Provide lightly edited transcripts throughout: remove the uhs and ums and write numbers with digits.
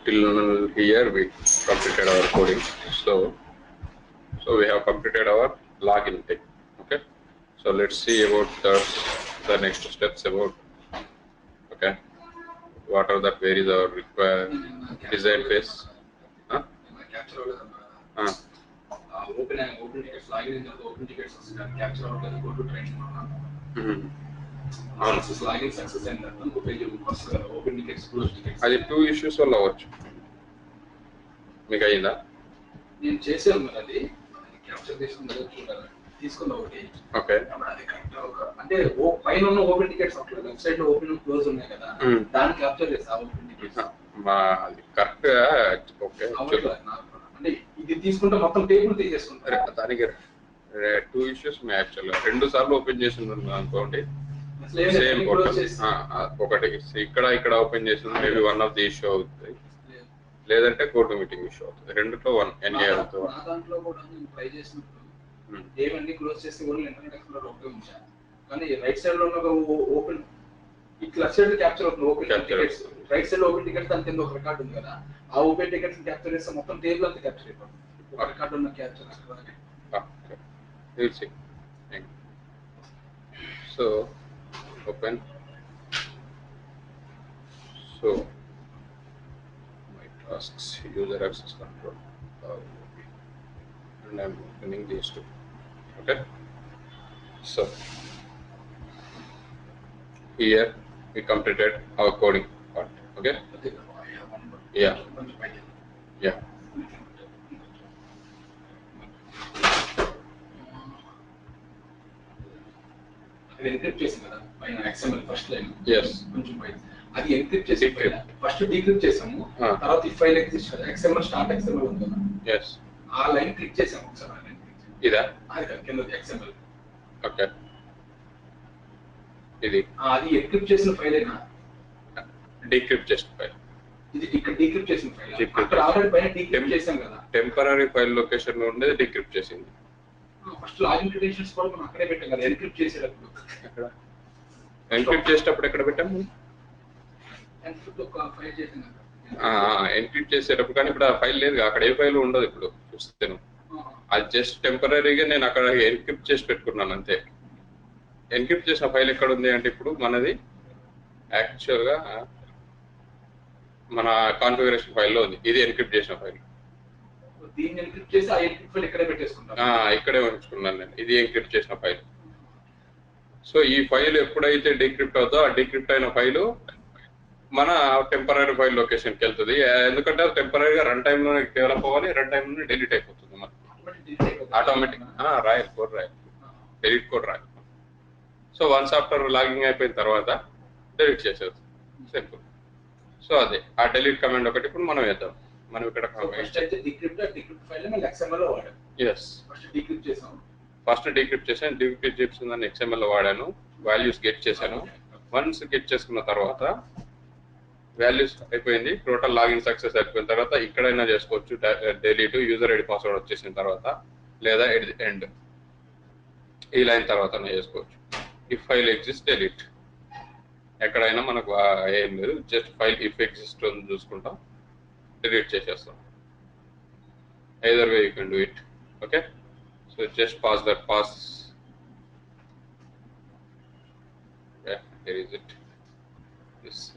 till here we completed our coding. So we have completed our login thing. Okay. So let's see about the next steps about. Okay. What are that? Where is our required design phase? Huh? Open tickets login into the open tickets capture out go to training. Login success and open tickets close tickets. అది 2 issues వల్ల అవ్వచ్చు. మీకు అయిందా? నేను చేశాను అది capture చేసుకున్నది చూడాలి తీసుకున్న ఒకటి. ఓకే. అది కరెక్ట్ అంటే పైన ఉన్న ఓపెన్ టికెట్స్ అట్లా వెబ్సైట్ లో ఓపెన్ క్లోజ్ ఉన్నాయి కదా దాన్ని క్యాప్చర్ చేసా ఓపెన్ టికెట్స్. అది కరెక్ట్ గా ఓకే. అంటే ఇది తీసుకుంటే మొత్తం టేబుల్ తీసేసుకుంటారు. దానికి 2 issues మే యాక్చువల్ గా 2 సార్లు ఓపెన్ చేసి ఉన్నాను అనుకోండి. సేమ్ ఒకటి ఇక్కడ ఓపెన్ చేసి maybe one of the issue అవుతుంది లేదంటే కోర్టు మీటింగ్ ఇష్యూ అవుతుంది. రెండులో వన్ ఎన్ని అవుతుంది. నా దాంట్లో కూడా నేను ట్రై చేసినప్పుడు ఏవన్నీ క్లోజ్ చేసి ఓన్లీ ఇంటర్నెట్ ఎక్స్ప్లోరర్ ఒకటే ఉంచాను. కానీ రైట్ సైడ్ లో ఉన్న ఓపెన్ ఇట్లా సైడ్ క్యాప్చర్ అవుతుంది open tickets. Right side open tickets దాని కింద ఒక రికార్డ్ ఉంది కదా ఆ ఓపెన్ టికెట్స్ క్యాప్చర్ చేస్తే మొత్తం టేబుల్ అంతా క్యాప్చర్ అయిపోతుంది. ఒక రికార్డ్ ఉన్న క్యాప్చర్ అక్కడ. So open. So my tasks user access control and I'm opening these two. Okay, so here we completed our coding part. Okay, yeah. అది ఎన్క్రిప్ట్ చేసాం కదా పైన XML ఫస్ట్ లైన్. yes కొంచెం పైన అది ఎన్క్రిప్ట్ చేసి ఫస్ట్ డీక్రిప్ట్ చేసాము. తర్వాత ఈ file exist XML start XML ఉంది కదా yes ఆ లైన్ క్లిక్ చేసాము ఒకసారి. ఆ లైన్ ఇదా అది కింద XML. ఓకే ఇది అది ఎన్క్రిప్ట్ చేసిన ఫైల్ అయినా డీక్రిప్ట్ చేసిన ఫైల్. ఇది ఇక్కడ డీక్రిప్ట్ చేసిన ఫైల్. అక్కడ ఆల్రెడీ పైన డీక్రిప్ట్ చేసాం కదా టెంపరరీ ఫైల్ లొకేషన్ లో ఉండేది డీక్రిప్ట్ చేసింది. ఫస్ట్ లాగిన్ క్రెడెన్షియల్స్ కూడా మనం అక్కడే పెట్టాం కదా ఎన్క్రిప్ట్ చేసేటప్పుడు. ఎన్క్రిప్ట్ చేసేటప్పుడు ఎక్కడ పెట్టాము? ఎన్క్రిప్ట్ ఒక ఫైల్ చేసాం కదా ఎన్క్రిప్ట్ చేసేటప్పుడు. కానీ ఇప్పుడు ఆ ఫైల్ లేదు అక్కడ. ఏ ఫైల్ ఉండదు ఇప్పుడు చూస్తాను. అది జస్ట్ టెంపరీగా నేను అక్కడ ఎన్క్రిప్ట్ చేసి పెట్టుకున్నాను అంతే. ఎన్క్రిప్ట్ చేసిన ఫైల్ ఎక్కడ ఉంది అంటే ఇప్పుడు మనది యాక్చువల్గా మన కాన్ఫిగరేషన్ ఫైల్లో ఉంది. ఇది ఎన్క్రిప్ట్ చేసిన ఫైల్. దీన్ని ఎన్క్రిప్ట్ చేసి ఆ ఎన్క్రిప్ట్ ఫైల్ ఇక్కడే పెట్టేసుకుంటాను. ఇక్కడే ఉంచుకున్నాను నేను. ఇది ఎన్క్రిప్ట్ చేసిన ఫైల్. సో ఈ ఫైల్ ఎప్పుడైతే డీక్రిప్ట్ అవుతుందో ఆ డీక్రిప్ట్ అయిన ఫైల్ మన టెంపరీ ఫైల్ లొకేషన్కి వెళ్తుంది. ఎందుకంటే అది టెంపరీగా రన్ టైమ్ లోనే డెవలప్ అవ్వాలి. రన్ టైమ్ లోనే డిలీట్ అయిపోతుంది మనకి ఆటోమేటిక్. రాయాలి కోడ్ రాయాలి, డిలీట్ కోడ్ రాయాలి. సో వన్స్ ఆఫ్టర్ లాగింగ్ అయిపోయిన తర్వాత డిలీట్ చేసేది సింపుల్. సో అదే ఆ డిలీట్ కమాండ్ ఒకటి ఇప్పుడు మనం వేద్దాం. మనం ఇక్కడ ఫస్ట్ డీక్రిప్ట్ చేసాను. డీక్రిప్ట్ చేసిన XML లో వాడాను. వాల్యూస్ గెట్ చేశాను. వన్స్ గెట్ చేసుకున్న తర్వాత వాల్యూస్ అయిపోయింది. టోటల్ లాగిన్ సక్సెస్ అయిపోయిన తర్వాత ఇక్కడైనా చేసుకోవచ్చు. డిలీట్ యూజర్ ఐడి పాస్వర్డ్ వచ్చేసిన తర్వాత లేదా ఎట్ ది ఎండ్ ఈ లైన్ తర్వాత చేసుకోవచ్చు. If file exist delete. ఎక్కడైనా మనకు ఏం లేదు. జస్ట్ ఫైల్ ఇఫ్ ఎగ్జిస్ట్ చూసుకుంటాం, డిలీట్ చేసేస్తాం. either way you can do it. Okay, so just pause that. Yeah, here is it. This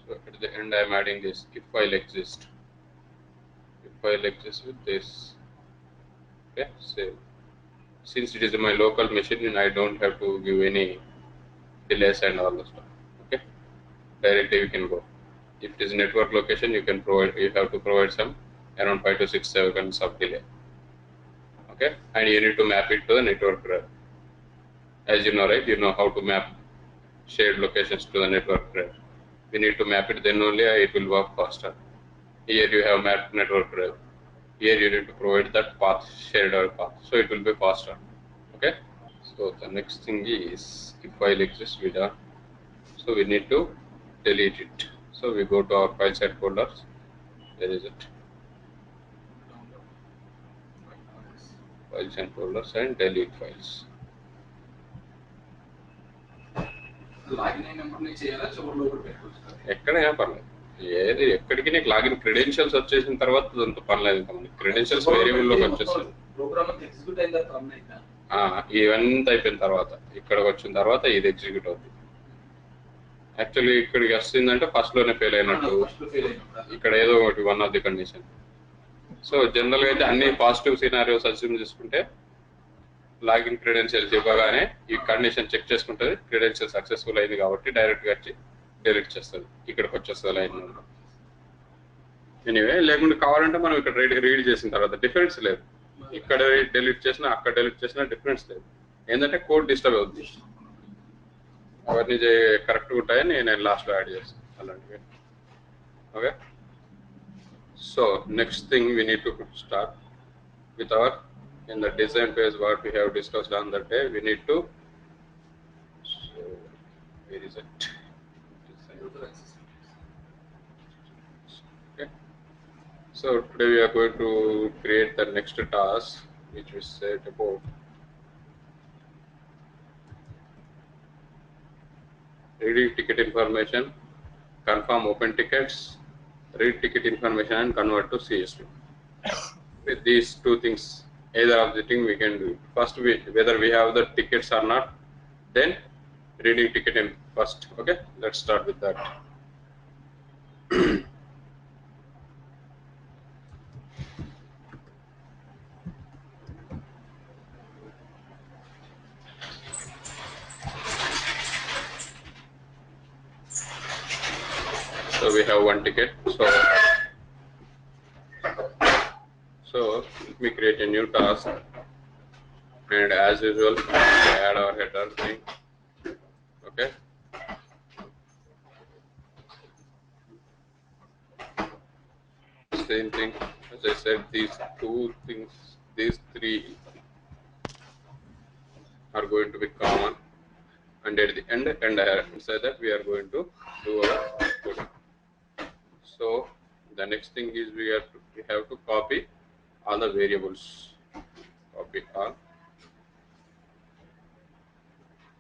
so at the end I am adding this if file exists. If file exists with this. Okay, save. Since it is my local machine, I don't have to give any delays and all the stuff. Okay, directly you can go. If it is network location, you can provide. You have to provide some around 5 to 6 seconds of delay. Okay, and you need to map it to the network. As you know, right? You know how to map shared locations to the network. We need to map it, then only it will work faster. Here you have map network drive. Here you need to provide that path, shared path, so it will be faster. Okay. So the next thing is, if file exists, we done. So we need to delete it. So we go to our files and folders. Where is it? Files and folders and delete files. Login అయినప్పుడు చేయాలా చివరిలో ఒకటి పెట్టుకోవచ్చు. ఎక్కడైనా పర్లేదు. ఏది ఎక్కడికి నీకు లాగిన్ క్రెడెన్షియల్స్ వచ్చేసిన తర్వాత అంత పర్లేదు. ఇంకా మనకి క్రెడెన్షియల్స్ వేరియబుల్ లోకి వచ్చేస్తుంది. ప్రోగ్రామ్ ఎగ్జిక్యూట్ అయిన తర్వాత రన్ అయినా ఇవంతా అయిపోయిన తర్వాత ఇక్కడికి వచ్చిన తర్వాత ఇది ఎగ్జిక్యూట్ అవుతుంది. యాక్చువల్లీ ఇక్కడికి వస్తుందంటే ఫస్ట్ లోనే ఫెయిల్ అయినట్టు. ఇక్కడ ఏదో ఒకటి one of the condition. So general గా అయితే అన్ని పాజిటివ్ సినారియోస్ అస్యూమ్ చేసుకుంటే లాగిన్ క్రెడెన్షియల్స్ ఇవ్వగానే ఈ కండిషన్ చెక్ చేసుకుంటుంది, క్రెడెన్షియల్ సక్సెస్ఫుల్ అయింది కాబట్టి డైరెక్ట్ గా వచ్చి డెలీట్ చేస్తుంది, ఇక్కడికి వచ్చేస్తుంది లైన్ నెంబర్. ఎనీవే లేకుంటే కావాలంటే మనం ఇక్కడ రీడ్ చేసిన తర్వాత డిఫరెన్స్ లేదు. ఇక్కడ డెలీట్ చేసినా అక్కడ డెలీట్ చేసినా డిఫరెన్స్ లేదు. ఏంటంటే కోడ్ డిస్టర్బ్ అవుతుంది. అవన్నీ కరెక్ట్గా ఉంటాయని నేను లాస్ట్లో యాడ్ చేస్తాను అలాంటివి. Okay. So next thing we need to start with our in the design phase what we have discussed on that day. We need to, so where is it, design. Okay, so today we are going to create the next task which we said about reading ticket information, confirm open tickets, read ticket information and convert to CSV. With these two things, either of the thing we can do. First, whether we have the tickets or not, then reading ticket in first. Okay, let's start with that. So we have one ticket. So let me create a new task, and as usual add our header thing. Okay, same thing as I said, these two things, these three are going to be common, and at the end inside that we are going to do our coding. So the next thing is we have to copy all the variables. Copy all,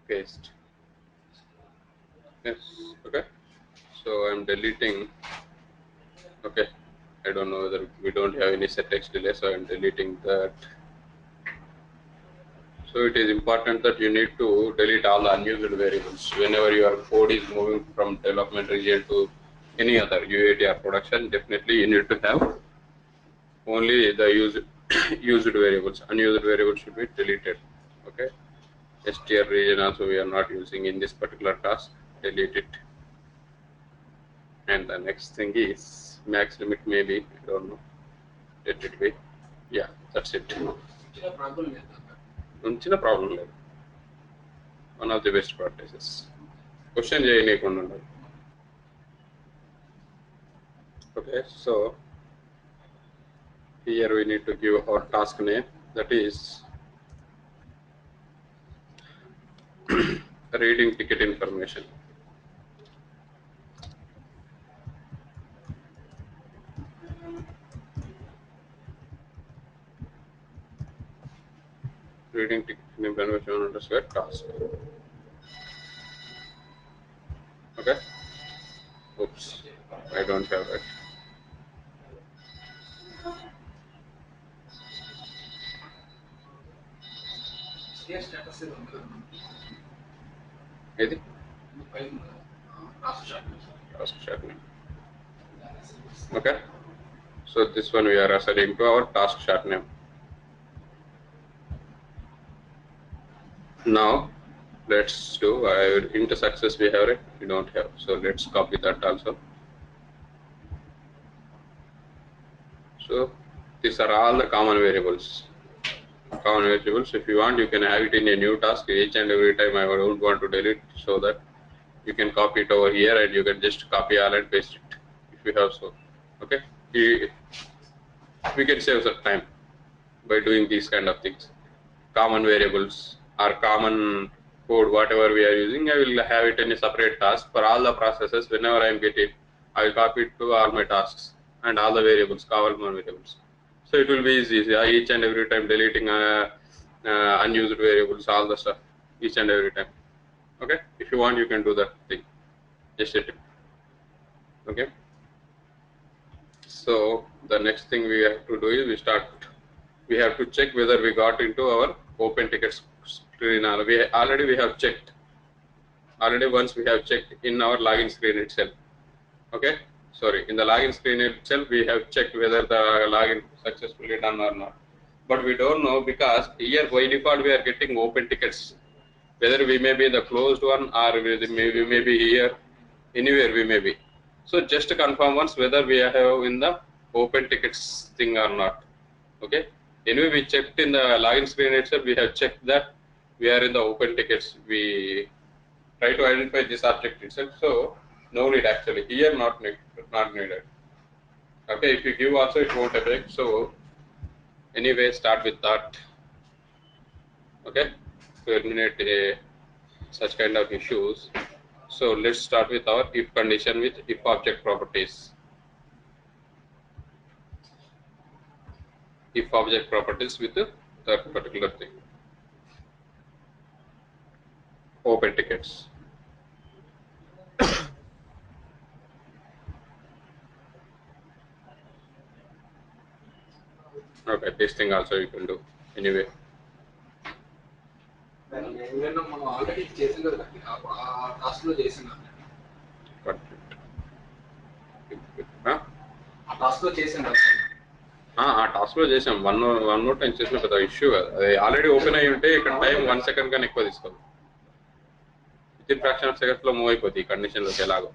paste. Yes. Okay, so I'm deleting. Okay, I don't know whether we don't have any set text delay, so I'm deleting that. So it is important that you need to delete all the unused variables whenever your code is moving from development region to any other UAT or production. Definitely you need to have only the used variables. Unused variables should be deleted. Okay, str region also we are not using in this particular task. Delete it. And the next thing is max limit, maybe I don't know, let it be. Yeah, that's it. Unchina problem లేదు. One of the best practices. Question చేయనీయకుండా ఉండాలి. Okay, so here we need to give our task name, that is reading ticket information. Reading ticket information underscore task. Okay. Oops, I don't have it. Is it? Task chart name. Okay. So this one we are assigning to our task chart name. Now let's do into success we have it, we don't have, so let's copy that also. So these are all the common variables. If you want, you can have it in a new task each and every time. I don't want to delete, so that you can copy it over here and you can just copy all and paste it if you have so. Okay, we can save some time by doing these kind of things. Common variables or common code, whatever we are using, I will have it in a separate task for all the processes. Whenever I am getting, I will copy it to all my tasks and all the variables, common variables. So it will be easy. Each and every time deleting unused variables, all the stuff, each and every time. Okay, if you want, you can do that thing. Just a tip. Okay. So the next thing we have to do is we have to check whether we got into our open tickets screen. Already we have checked. Already once we have checked in our login screen itself. Okay. Sorry, in the login screen itself we have checked whether the login successfully done or not. But we don't know because here by default we are getting open tickets. Whether we may be the closed one or we may be here, anywhere we may be. So just to confirm once whether we have in the open tickets thing or not. Okay. Anyway, we checked in the login screen itself. We have checked that we are in the open tickets. We try to identify this object itself. So no need actually here, not needed. Okay. If you give also, it won't affect. So anyway, start with that. Okay. To eliminate such kind of issues. So let's start with our if condition with if object properties. If object properties with that particular thing. Open tickets. Okay, this thing also you can do anyway. మనం already చేసాం కదా ఆ task లో చేసాం ఆ task లో చేసాం కదా ఆ టాస్క్ లో చేసాం వన్ మోర్ టైం చేసిన పెద్ద ఇష్యూ కదా అది ఆల్రెడీ ఓపెన్ అయ్యి ఉంటే ఇక్కడ టైం 1 సెకండ్ కన్నా ఎక్కువ తీసుకోదు with in fraction of seconds లో మూవ్ అయిపోతుంది ఈ కండిషన్ లోకి ఎలాగో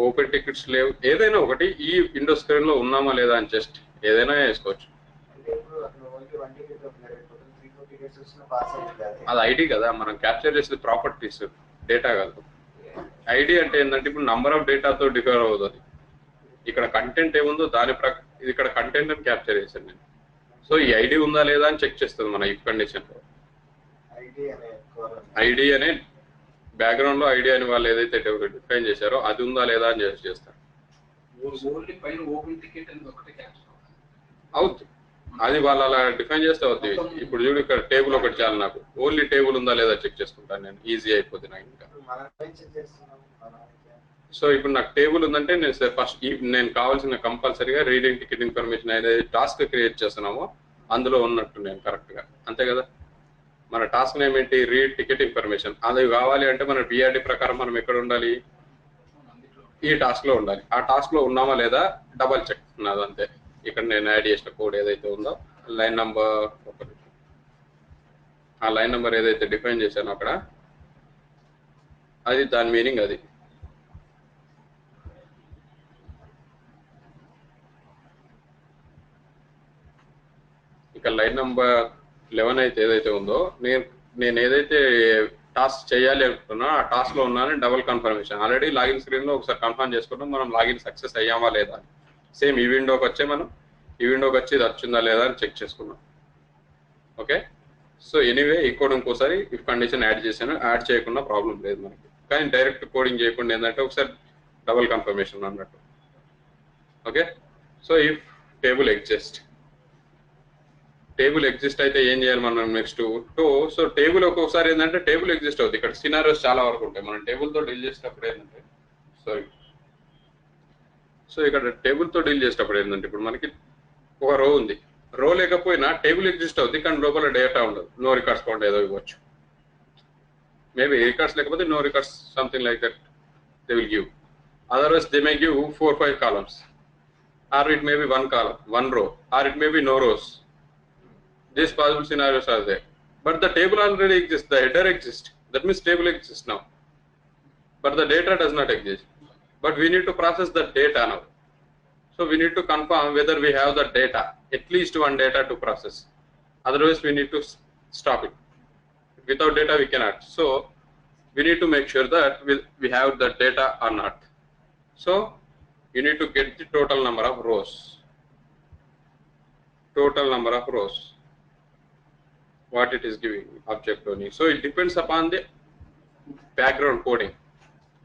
ఓపెన్ టికెట్స్ లేవు ఏదైనా ఒకటి ఈ విండో స్క్రీన్ లో ఉన్నామా లేదా అని జస్ట్ ఏదైనా వేసుకోవచ్చు అది ఐడి కదా మనం క్యాప్చర్ చేసేది ప్రాపర్టీస్ డేటా కాదు ఐడి అంటే ఏంటంటే ఇప్పుడు నంబర్ ఆఫ్ డేటాతో డిఫర్ అవుతుంది ఇక్కడ కంటెంట్ ఏముందో దాని ఇది ఇక్కడ కంటెంట్ అని క్యాప్చర్ చేశాను నేను సో ఈ ఐడి ఉందా లేదా అని చెక్ చేస్తుంది మన ఇఫ్ కండిషన్ లో ఐడి అనే బ్యాక్గ్రౌండ్ లో ఐడి అని వాళ్ళు ఏదైతే డిఫైన్ చేశారో అది ఉందా లేదా అని చేస్తారు అవుతుంది అది వాళ్ళు అలా డిఫైన్ చేస్తే అవుతుంది ఇప్పుడు చూడు ఇక్కడ టేబుల్ ఒకటి చాలు నాకు ఓన్లీ టేబుల్ ఉందా లేదా చెక్ చేసుకుంటాను నేను ఈజీ అయిపోతుంది నాకు ఇంకా సో ఇప్పుడు నాకు టేబుల్ ఉందంటే నేను ఫస్ట్ నేను కావాల్సిన కంపల్సరీగా రీడింగ్ టికెట్ ఇన్ఫర్మేషన్ ఏదైతే టాస్క్ క్రియేట్ చేస్తున్నామో అందులో ఉన్నట్టు నేను కరెక్ట్ గా అంతే కదా మన టాస్క్ నేమ్ ఏంటి రీడ్ టికెట్ ఇన్ఫర్మేషన్ అది కావాలి అంటే మన బిఆర్డి ప్రకారం మనం ఎక్కడ ఉండాలి ఈ టాస్క్ లో ఉండాలి ఆ టాస్క్ లో ఉన్నామా లేదా డబల్ చెక్ ఉన్నది అంతే ఇక్కడ నేను యాడ్ చేసిన కోడ్ ఏదైతే ఉందో లైన్ నంబర్ ఆ లైన్ నెంబర్ ఏదైతే డిఫైన్ చేశానో అక్కడ అది దాని మీనింగ్ అది ఇక లైన్ నెంబర్ 11 అయితే ఏదైతే ఉందో నేను ఏదైతే టాస్క్ చేయాలి అనుకున్నా ఆ టాస్క్ లో ఉన్నానని double confirmation already login screen లో ఒకసారి కన్ఫర్మ్ చేసుకుంటాం మనం లాగిన్ సక్సెస్ అయ్యామా లేదా సేమ్ ఈ విండోకి వచ్చే మనం ఈ విండోకి వచ్చి ఇది వచ్చిందా లేదా అని చెక్ చేసుకున్నాం ఓకే సో ఎనీవే ఈ కోడ్ ఇంకోసారి ఇఫ్ కండిషన్ యాడ్ చేశాను యాడ్ చేయకుండా ప్రాబ్లం లేదు మనకి కానీ డైరెక్ట్ కోడింగ్ చేయకుండా ఏంటంటే ఒకసారి డబుల్ కన్ఫర్మేషన్ అన్నట్టు okay so if table exist అయితే ఏం చేయాలి మనం నెక్స్ట్ సో టేబుల్ ఒక్కొక్కసారి ఏంటంటే టేబుల్ ఎగ్జిస్ట్ అవుతుంది ఇక్కడ సినారియోస్ చాలా వరకు ఉంటాయి మనం టేబుల్ తో డీల్ చేసేటప్పుడు ఏంటంటే సో ఇక్కడ టేబుల్ తో డీల్ చేసేటప్పుడు ఏంటంటే ఇప్పుడు మనకి ఒక రో ఉంది రో లేకపోయినా టేబుల్ ఎగ్జిస్ట్ అవుతుంది కానీ లోపల డేటా ఉండదు నో రికార్డ్స్ కౌంట్ ఏదో ఇవ్వచ్చు మేబీ రికార్డ్స్ లేకపోతే no records something like that they will give otherwise they may give 4-5 columns or it may be 1 column 1 row or it may be no rows. These possible scenarios are there, but the table already exists, the header exists, that means table exists now, but the data does not exist, but we need to process the data now. So we need to confirm whether we have the data, at least one data to process, otherwise we need to stop it. Without data we cannot. So we need to make sure that we have the data or not. So you need to get the total number of rows. Total number of rows. What it is giving object only. So it depends upon the background coding.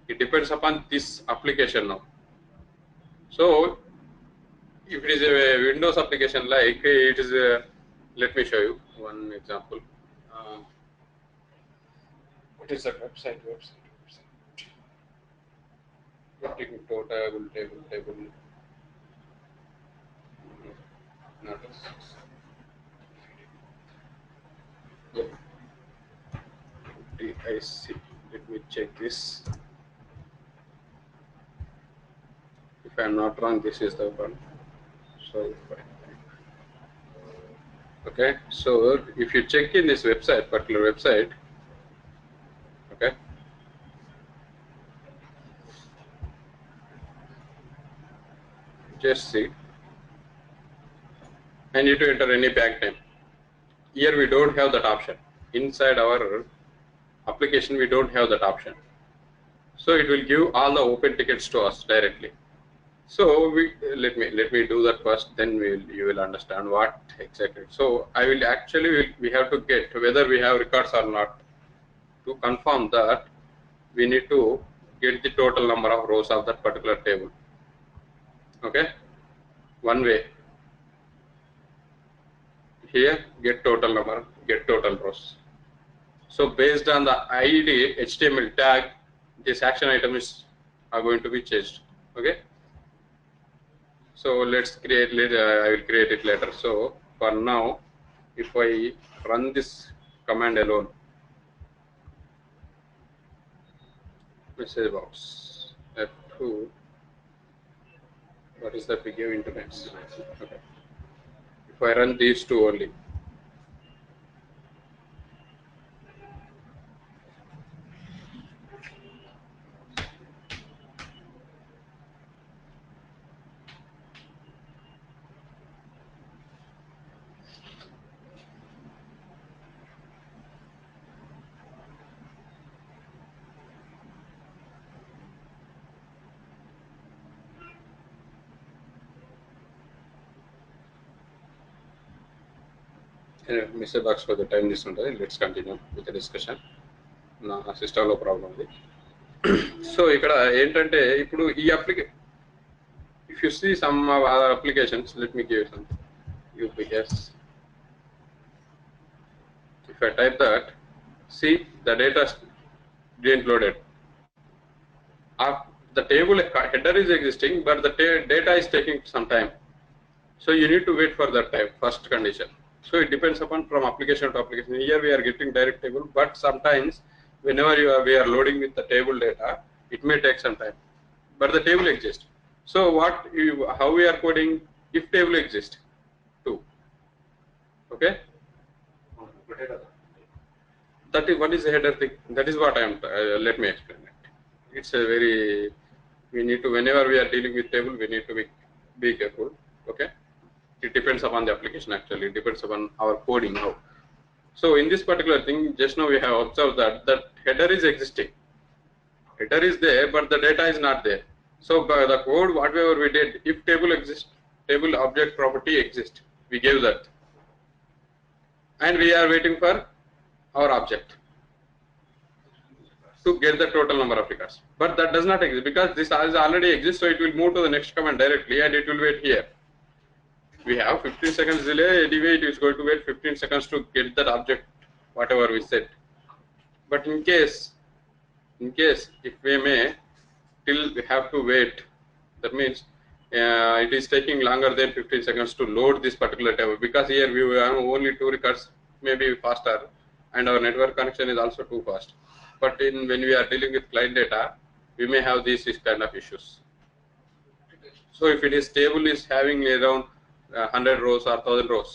It depends upon this application now. So if it is a Windows application, like it is a, let me show you one example. What is that website? Getting total table. Not yep. I see. Let me check this. If I am not wrong, this is the one. So okay. So if you check in this website, particular website, okay. Just see. I need to enter any bank name. Here we don't have that option. Inside our application, we don't have that option. So it will give all the open tickets to us directly. So let me do that first. Then you will understand what exactly. So I will actually we have to get whether we have records or not. To confirm that, we need to get the total number of rows of that particular table. Okay, one way. Here, get total number, get total rows. So based on the ID HTML tag, this action item are going to be changed. Okay. So let's create. I will create it later. So for now, if I run this command alone, message box F2. What is that we give into next? Okay. If I run these two only. Mr. Box for the time this one. Let's continue with the discussion. నా సిస్టంలో problem ఉంది. So ఇక్కడ ఏంటంటే ఇప్పుడు ఈ application if you see some other applications, let me give you something. UPS. If I type that, see the data didn't loaded. The table header is existing, but the data is taking some time. So you need to wait for that time, first condition. So it depends upon from application to application. Here we are getting direct table, but sometimes whenever we are loading with the table data, it may take some time. But the table exists. So how we are coding if table exists too. Okay. That is what is the header thing. That is what I am. Let me explain it. It's a very. We need to whenever we are dealing with table, we need to be careful. Okay. It depends upon the application actually. It depends upon our coding now. So in this particular thing, just now we have observed that header is existing. Header is there, but the data is not there. So by the code, whatever we did, if table exists, table object property exists, we gave that. And we are waiting for our object to get the total number of records. But that does not exist because this is already exists, so it will move to the next command directly and it will wait here. We have 15 seconds delay, anyway it is going to wait 15 seconds to get that object, whatever we set. But in case if we may, till we have to wait, that means it is taking longer than 15 seconds to load this particular table because here we have only 2 records, maybe faster, and our network connection is also too fast. But when we are dealing with client data, we may have these kind of issues. So if it is table is having around 100 rows or 1000 rows,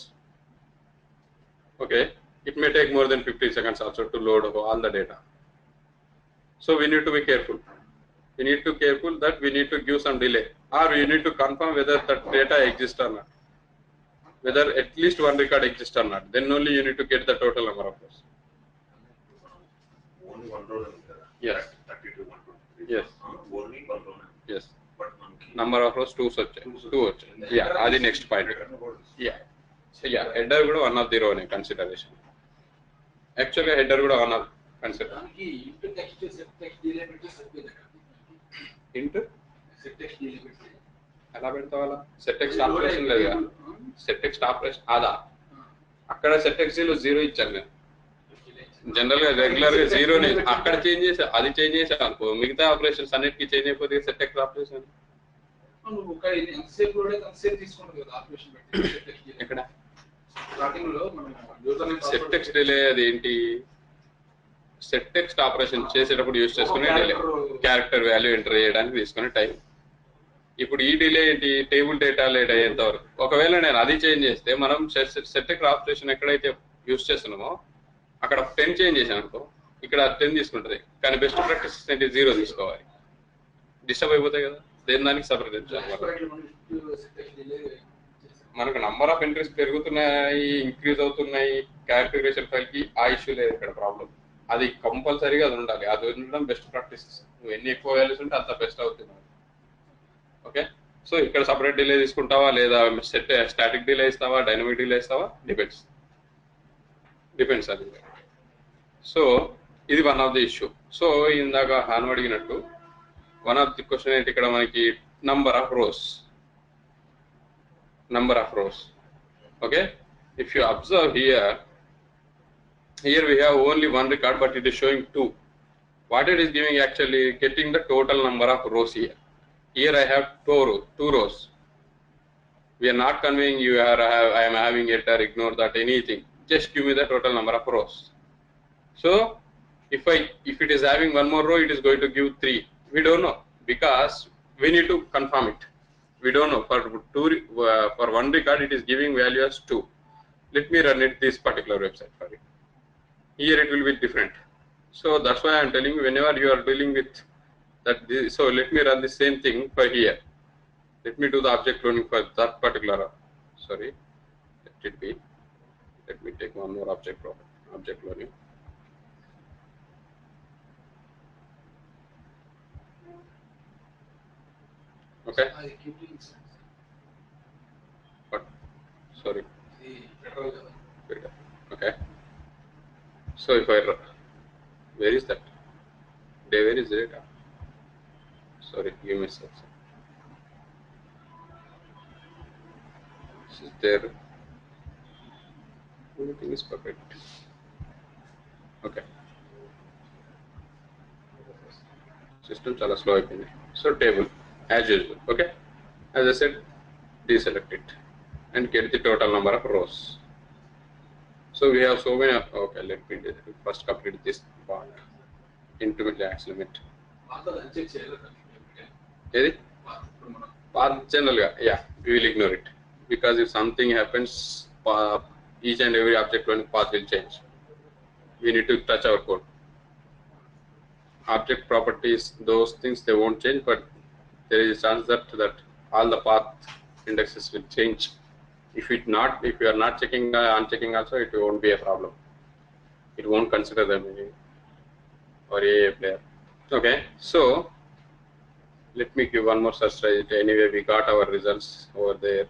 okay, it may take more than 15 seconds also to load all the data. So we need to be careful. We need to be careful that we need to give some delay, or we need to confirm whether that data exists or not, whether at least one record exists or not. Then only you need to get the total number of rows. Only one row. Yes. 32, 123. Yes. Only one row. Yes. But మనకి Number of rows 2 వచ్చాయి. 2 వచ్చాయి. Yeah, అది next point. Yeah. So yeah, header కూడా one of the రో నే consideration. యాక్చువల్గా header కూడా one of consider. దానికి inter text set text delay పెడితే సరిపోయింది కదా. ఇంటూ సెట్ టెక్స్ట్ డిలే పెడితే ఎలా పెడతావు అలా? సెట్ టెక్స్ట్ ఆపరేషన్ లేదు కదా. సెట్ టెక్స్ట్ ఆపరేషన్ అదా అక్కడ సెట్ టెక్స్ట్ లో 0 ఇచ్చాను నేను. జనరల్ గా రెగ్యులర్ గా 0 ని అక్కడ చేంజ్ చేసా, అది చేంజ్ చేసా అనుకో, మిగతా ఆపరేషన్స్ అన్నిటికీ చేంజ్ అయిపోతే సెట్ టెక్స్ట్ ఆపరేషన్ నువ్వు ఒక ఎంతసేపు కూడా ఎంతసేపు తీసుకుంటుంది కదా ఆపరేషన్ పెట్టి సెట్ టెక్స్ట్ డిలే. ఎక్కడ స్టార్టింగ్ లో మనం user name set text delay అది ఏంటి? సెట్ టెక్స్ట్ ఆపరేషన్ చేసేటప్పుడు యూజ్ చేసుకునే డిలే, క్యారెక్టర్ వాల్యూ ఎంటర్ చేయడానికి తీసుకునే టైం. ఇప్పుడు ఈ డిలే ఏంటి? టేబుల్ డేటా లేట్ అయ్యేంత వరకు. ఒకవేళ నేను అది చేంజ్ చేస్తే మనం సెట్ టెక్స్ట్ ఆపరేషన్ ఎక్కడైతే యూజ్ చేస్తున్నామో అక్కడ 10 చేంజ్ చేసాను అనుకో, ఇక్కడ 10 తీసుకుంటుంది. కానీ బెస్ట్ ప్రాక్టీస్ ఏంటి? 0 తీసుకోవాలి. డిస్టర్బ్ అయిపోతాయి కదా, దేని దానికి సపరేట్ ఇచ్చాను. మనకు నంబర్ ఆఫ్ ఎంట్రీస్ పెరుగుతున్నాయి, ఇంక్రీజ్ అవుతున్నాయి క్యారెక్టరైజేషన్ ఫైల్ కి, ఆ ఇష్యూ లేదు ఇక్కడ ప్రాబ్లం. అది కంపల్సరీగా అది ఉండాలి, అది ఉండడం బెస్ట్ ప్రాక్టీస్. నువ్వు ఎన్ని ఎక్కువ వాల్యూస్ ఉంటే అంత బెస్ట్ అవుతుంది. ఓకే, సో ఇక్కడ సపరేట్ డిలే తీసుకుంటావా లేదా సెట్ స్టాటిక్ డిలే ఇస్తావా, డైనమిక్ డిలే ఇస్తావా? డిపెండ్స్ అది. సో ఇది one of the issue. So ఇందాక హాను అడిగినట్టు వన్ ఆఫ్ ది క్వశ్చన్ ఏంటి ఇక్కడ మనకి? Number of rose. Okay, if you observe here we have only one record, but it is showing 2. What it is giving, actually getting the total number of rows here. Here I have 2 rows. We are not conveying you are I am having it or ignore that anything. Just give me the total number of rows. So if it is having one more row, it is going to give 3. We don't know because we need to confirm it. We don't know. For one record, it is giving value as 2. Let me run it this particular website for it. Here it will be different. So that's why I am telling you, whenever you are dealing with that. So let me run the same thing for here. Let me do the object cloning for that particular. Sorry, let it be. Let me take one more object cloning. Okay. What? Sorry. Okay. So if I where is that? Where is data? Sorry, give me a second. Is there? Everything is perfect. Okay. System chala slow అయిపోయింది. So table as usual. Okay. As I said, deselect it and get the total number of rows. So we have so many. Okay, let me first complete this part into the max limit. Path generally, yeah, we will ignore it because if something happens, each and every object cloning path will change. We need to touch our code. Object properties, those things they won't change, but there is a chance that all the path indexes will change. If you are not checking, unchecking also, it won't be a problem. It won't consider them or a player. Okay, so let me give one more search try. Anyway, we got our results over there.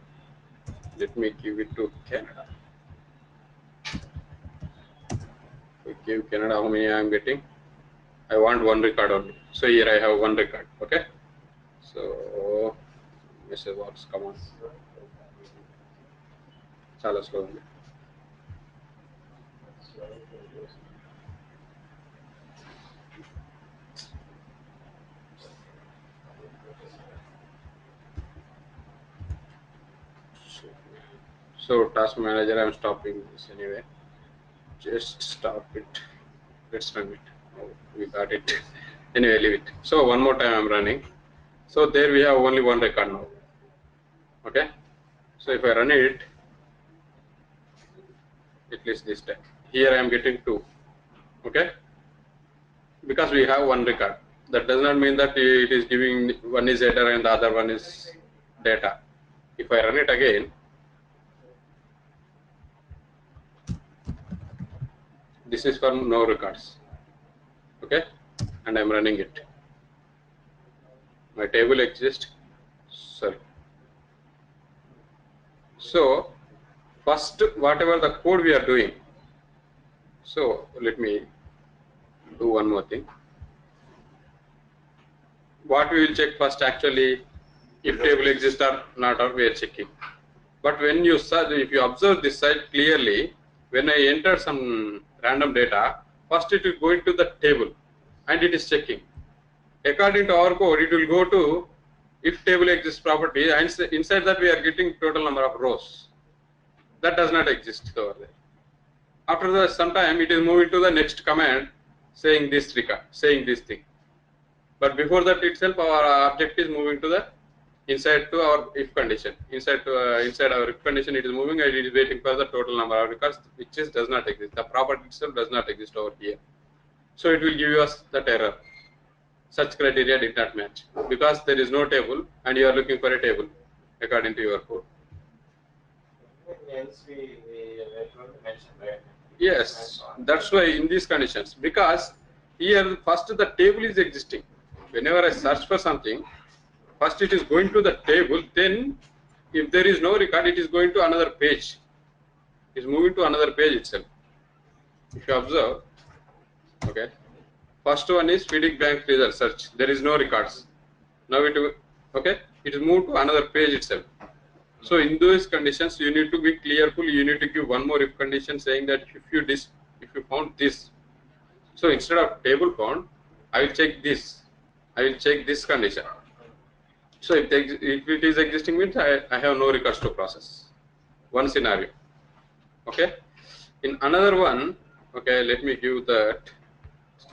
Let me give it to Canada. We give Canada how many I am getting. I want one record only. So here I have one record. Okay. So Mr. Watts, come on. Chala slow. So task manager, I am stopping this anyway. Just stop it. Let's run it. Oh, we got it. Anyway, leave it. So one more time I am running. So there we have only one record now. Okay. So if I run it, at least this time. Here I am getting 2. Okay. Because we have one record. That does not mean that it is giving one is header and the other one is data. If I run it again, this is for no records. Okay, and I'm running it. My table exists. Sorry. So first, whatever the code we are doing. So let me do one more thing. What we will check first actually, if table exists or not, or we are checking. But when you search, if you observe this site clearly, when I enter some random data, first it will go into the table and it is checking. According to our code, it will go to if table exists property, and inside that we are getting total number of rows. That does not exist over there. After some time, it is moving to the next command saying this record, saying this thing. But before that itself, our object is moving to the inside to our if condition. Inside our if condition, it is moving and it is waiting for the total number of records, which does not exist. The property itself does not exist over here. So it will give us that error. Such criteria did not match because there is no table and you are looking for a table according to your code. Else we don't mention, right? Yes, that's why in these conditions, because here first the table is existing. Whenever I search for something, first it is going to the table, then if there is no record, it is going to another page. It is moving to another page itself. If you observe, okay, first one is feeding bank result search. There is no records. Now it is moved to another page itself. So in those conditions, you need to be careful. You need to give one more if condition saying that if you found this. So instead of table found, I will check this. I will check this condition. So if it is existing means I have no records to process. One scenario. Okay. In another one, okay, let me give that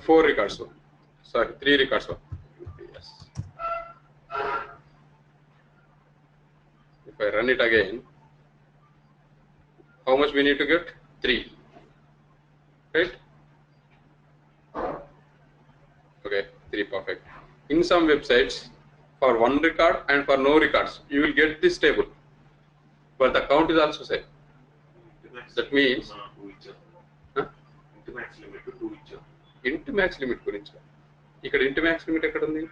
4 records one. Sorry, 3 records one. Yes. If I run it again, how much we need to get? 3. Right? Okay, 3 perfect. In some websites, for 1 record and for no records, you will get this table. But the count is also same. That means Max limit to 2 each. ఇంటి max limit గురించి ఇక్కడ ఇంటి max limit ఎక్కడ ఉంది?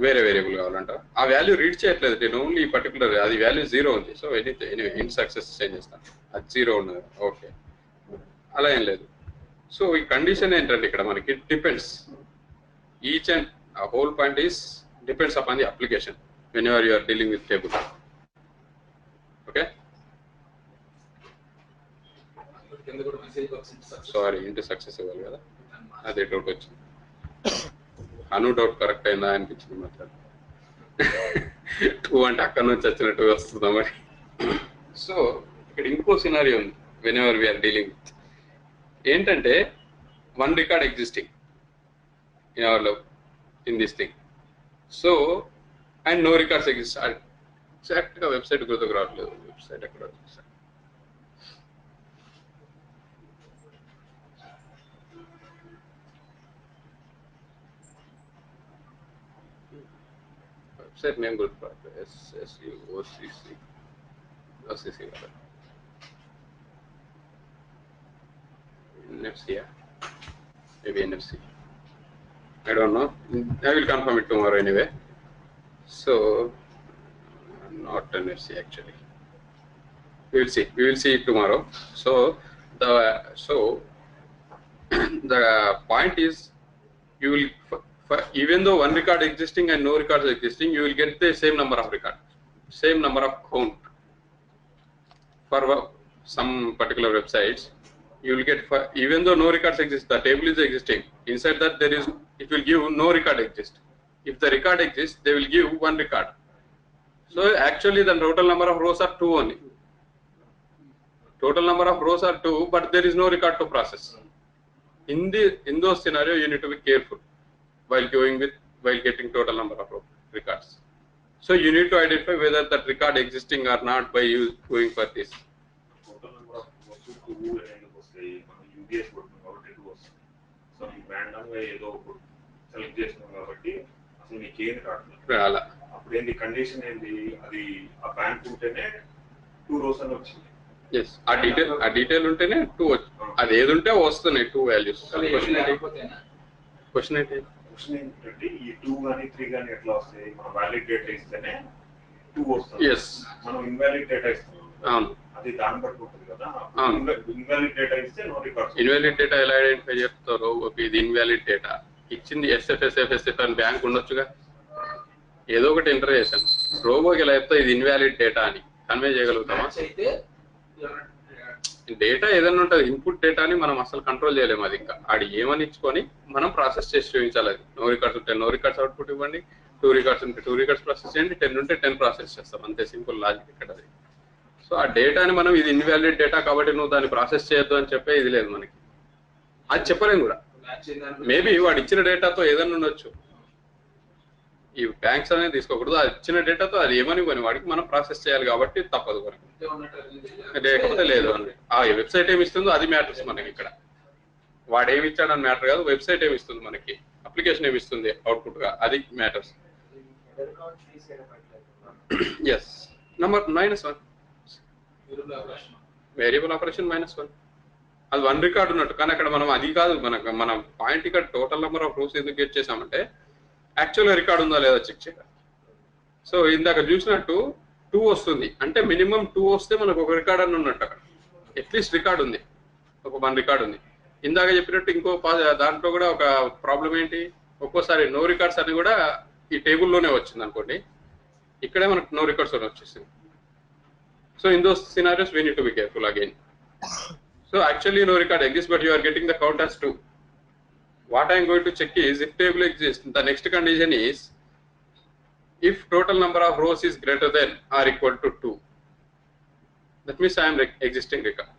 వేరే variable కావాలంట. ఆ value read చేయట్లేదు. నేను ఓన్లీ పర్టికులర్ అది వాల్యూ 0 ఉంది. సో ఎనీవే ఇంట్ సక్సెస్ చేంజ్ చేస్తాను. అది 0 ఉన్నది. ఓకే, అలా ఏం లేదు. సో ఈ కండిషన్ ఏంటంటే ఇక్కడ మనకి depends. Each and a whole point is depends upon the application whenever you are dealing with table. Okay. Sorry, into success ఇవ్వాలి కదా, అదే డౌట్ వచ్చింది. అను డౌట్ కరెక్ట్ అయిందా అనిపించింది మాత్రం. 2 అంటే అక్కడ నుంచి వచ్చినట్టు వస్తుందా మరి. సో ఇక్కడ ఇంకో సినారియో ఉంది whenever we are dealing with. ఏంటంటే 1 record existing in our log in this thing. So and no records exist. Exact గా వెబ్సైట్ గుర్తుకు రావట్లేదు. వెబ్సైట్ ఎక్కడ వెబ్సైట్ నేమ్ గుర్తుకు రావట్లేదు. SSUOCC కదా. NFC, maybe NFC. I don't know. I will confirm it tomorrow anyway. So, not NFC actually. We will see. We will see it tomorrow. So the point is, you will even though 1 record existing and no records existing, you will get the same number of records, same number of count. For some particular websites, you will get even though no records exist, the table is existing. Inside that it will give no record exist. If the record exists, they will give 1 record. So actually the total number of rows are 2 only. Total number of rows are 2, but there is no record to process. In those scenarios, you need to be careful while getting total number of records. So you need to identify whether that record existing or not by going for this. Total number of rows to UBS కొడుతుంది కాబట్టి 2 వస్తుంది. So ఈ ర్యాండమ్గా ఏదో select చేస్తున్నాం కాబట్టి అసలు నీకు ఏది రావట్లేదు. అలా అప్పుడు ఏంది కండిషన్ ఏంది, అది ఆ బ్యాంక్ ఉంటేనే 2 rows అని వచ్చింది. ఆ డీటెయిల్ ఉంటేనే 2 వచ్చింది. అది ఏది ఉంటే వస్తున్నాయి 2 వాల్యూస్. క్వశ్చన్ ఏంటి? క్వశ్చన్ ఏంటంటే ఈ 2 కానీ 3 కానీ ఎట్లా వస్తాయి? మనం వ్యాలిడ్ డేటా ఇస్తేనే 2 వస్తుంది. ఎస్, మనం ఇన్వాలిడ్ డేటా ఇస్తాం. అవును, అది దాన్ని బట్టి ఉంటుంది కదా. అవును. ఇన్వాలిడ్ డేటా ఇస్తే నో రికార్డ్స్. ఇన్వాలిడ్ డేటా ఎలా ఐడెంటిఫై చేస్తారో, ఓకే ఇది ఇన్వాలిడ్ డేటా ఇచ్చింది SFSF అని బ్యాంక్ ఉండొచ్చుగా, ఏదో ఒకటి ఎంటర్ చేశాను, రోబోకి ఎలా చెప్తా ఇది ఇన్వాలిడ్ డేటా అని కన్వే చేయగలుగుతామా? డేటా ఏదైనా ఉంటుంది, ఇన్పుట్ డేటాని మనం అసలు కంట్రోల్ చేయలేము. అది ఇంకా ఆడి ఏమని ఇచ్చుకొని మనం ప్రాసెస్ చేసి చూపించాలి. అది నో రికార్డ్స్ ఉంటే నో రికార్డ్స్ అవుట్పుట్ ఇవ్వండి, 2 రికార్డ్స్ ఉంటే 2 రికార్డ్స్ ప్రాసెస్ చేయండి, 10 ఉంటే 10 ప్రాసెస్ చేస్తాం. అంతే సింపుల్ లాజిక్ ఇక్కడ అది. సో ఆ డేటాని మనం ఇది ఇన్వాలిడ్ డేటా కాబట్టి నువ్వు దాన్ని ప్రాసెస్ చేయొద్దు అని చెప్పే ఇది లేదు మనకి, అది చెప్పలేము కూడా. మేబీ వాడు ఇచ్చిన డేటాతో ఏదైనా ఉండొచ్చు, ఈ బ్యాంక్స్ అనేది తీసుకోకూడదు, అది ఇచ్చిన డేటాతో అది ఏమని కొని వాడికి మనం ప్రాసెస్ చేయాలి కాబట్టి తప్పదు మనకి, లేకపోతే లేదు. ఆ వెబ్సైట్ ఏమి ఇస్తుందో అది మ్యాటర్స్ మనకి. ఇక్కడ వాడు ఏమి ఇచ్చాడని మ్యాటర్ కాదు, వెబ్సైట్ ఏమి ఇస్తుంది మనకి, అప్లికేషన్ ఏమి ఇస్తుంది అవుట్పుట్ గా, అది matters. Yes, number -1 variable operation -1, అది 1 రికార్డ్ ఉన్నట్టు. కానీ అక్కడ మనం అది కాదు, మన పాయింట్ ఇక్కడ టోటల్ నెంబర్ ఆఫ్ రోస్ ఎందుకు గెట్ చేసామంటే యాక్చువల్గా రికార్డ్ ఉందా లేదా చెక్ చేయాలి. సో ఇందాక చూసినట్టు 2 వస్తుంది అంటే మినిమం 2 వస్తే మనకు ఒక రికార్డ్ అని ఉన్నట్టు, అక్కడ అట్లీస్ట్ రికార్డ్ ఉంది, ఒక 1 రికార్డ్ ఉంది. ఇందాక చెప్పినట్టు ఇంకో దాంట్లో కూడా ఒక ప్రాబ్లం ఏంటి, ఒక్కోసారి నో రికార్డ్స్ అని కూడా ఈ టేబుల్లోనే వచ్చింది అనుకోండి, ఇక్కడే మనకు నో రికార్డ్స్ అని వచ్చేసింది. So in those scenarios we need to be careful again. So actually no record exists but you are getting the count as 2. What I am going to check is if table exists, the next condition is if total number of rows is greater than or equal to 2. That means I am existing record.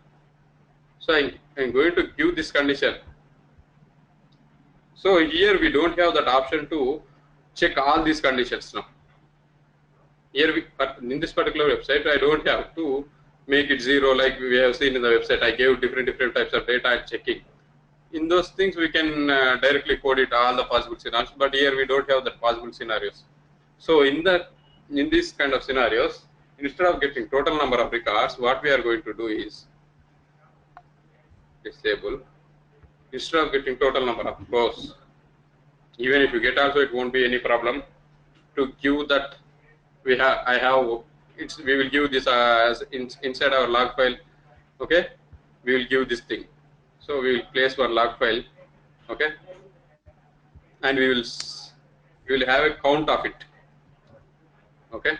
So I am going to give this condition. So here we don't have that option to check all these conditions now. Here in this particular website I don't have to make it 0 like we have seen in the website. I gave different types of data and checking. In those things we can directly code it all the possible scenarios, but here we don't have that possible scenarios. So in these kind of scenarios, instead of getting total number of records, what we are going to do is disable. Instead of getting total number of rows, even if you get also it won't be any problem to give that. We will give this as inside our log file. Okay, we will give this thing. So we will place one log file. Okay, and we will have a count of it. Okay,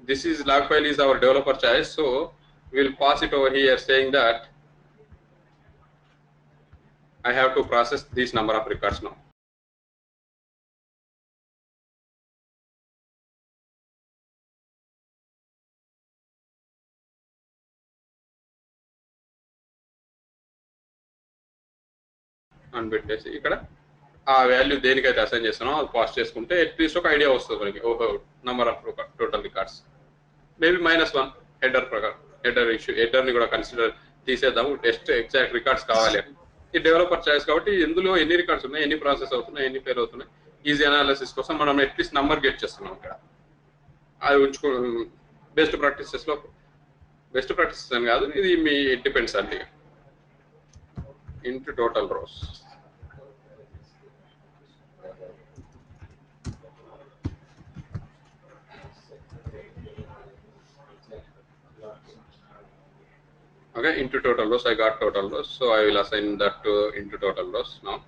this is log file is our developer choice. So we will pass it over here saying that I have to process this number of records now. అని పెట్టేసి ఇక్కడ ఆ value దేనికైతే assign చేస్తానో అది pass చేసుకుంటే at least ఒక idea వస్తుంది మనకి, ఓహో number of total records. Maybe -1 header ప్రకారం, హెడర్ ఇష్యూ, హెడర్ని కూడా కన్సిడర్ తీసేద్దాము, టెస్ట్ ఎగ్జాక్ట్ రికార్డ్స్ కావాలి అని. ఈ డెవలపర్ చాయిస్ కాబట్టి ఇందులో ఎన్ని రికార్డ్స్ ఉన్నాయి, ఎన్ని ప్రాసెస్ అవుతున్నాయి, ఎన్ని ఫెయిల్ అవుతున్నాయి, ఈజీ అనాలిసిస్ కోసం మనం అట్లీస్ట్ నంబర్ గెట్ చేస్తున్నాం ఇక్కడ. అది ఉంచుకో బెస్ట్ ప్రాక్టీసెస్లో, బెస్ట్ ప్రాక్టీసెస్ అని కాదు, ఇది మీ డిపెండ్స్ అండి. into total rows. Okay, into total rows, I got total rows, so I will assign that to into total rows now.